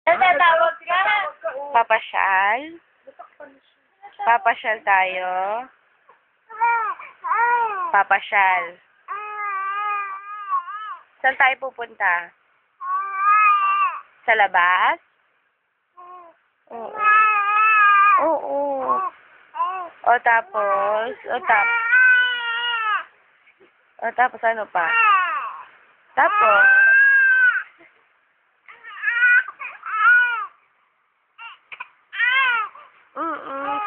Natatawag ka? Papasyal? Papasyal tayo? Papasyal. Saan tayo pupunta? Sa labas? Oo. Oo. O tapos? O tapos ano pa? Tapos?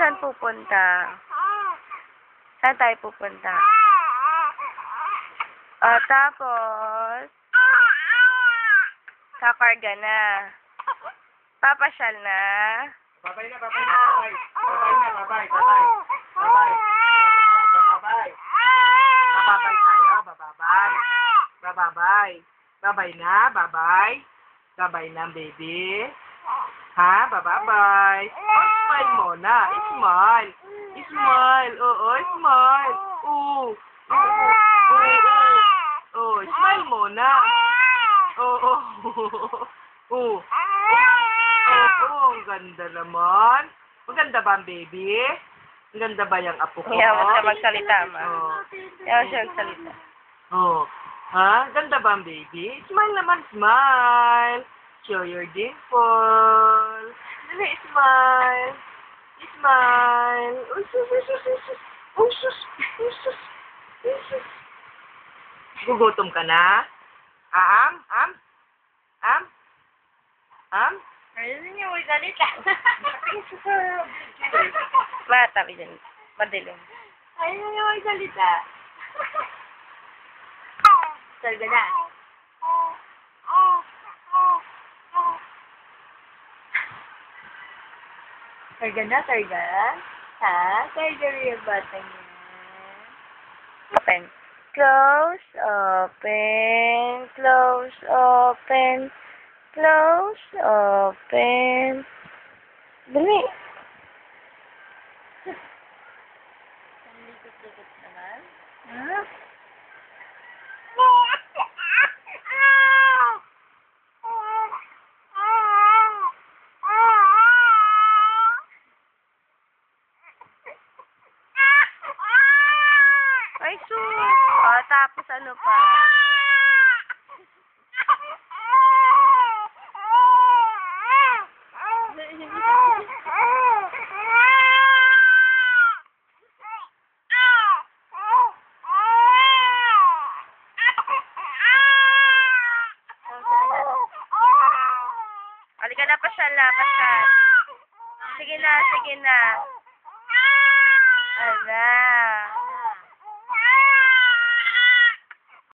Saan pupunta? Saan tayo pupunta? O tapos? Kakarga na. Papasyal na. Babay na, babay na, babay. Babay na, babay, babay. Babay. Babay. Babay tayo, bababay. Bababay. Babay na, babay. Babay na, baby. Ha, bababay. Oh, smile muna. Smile. Smile. Oo, smile. Oo. Oh, smile muna. Oo. Oo. Ang ganda naman. Maganda ba ang baby? Ang ganda ba yung apo ko? Ayaw siya magsalita, ma. Oh. Ayaw siya magsalita. Oh. Ha? Ganda ba ang baby? Smile naman, smile. Show your dimple. Dali, smile. Smile. Uy, sus, uy, sus, uy, sus. Uy, sus, uy, sus. Uy, sus. Gugutom ka na? Am? Ayun niyo, may salita. Matabi dyan. Madilim. Ayun niyo, may salita. Sarga na. Sarga na, sarga. Ha? Sarga rin yung bata niya. Open. Close, open, close, open, close, open. Dali. Ang likot-likot naman. Ha? Ay, sus. O, tapos ano pa? Halika na, pasyal na, pasyal. Sige na, sige na.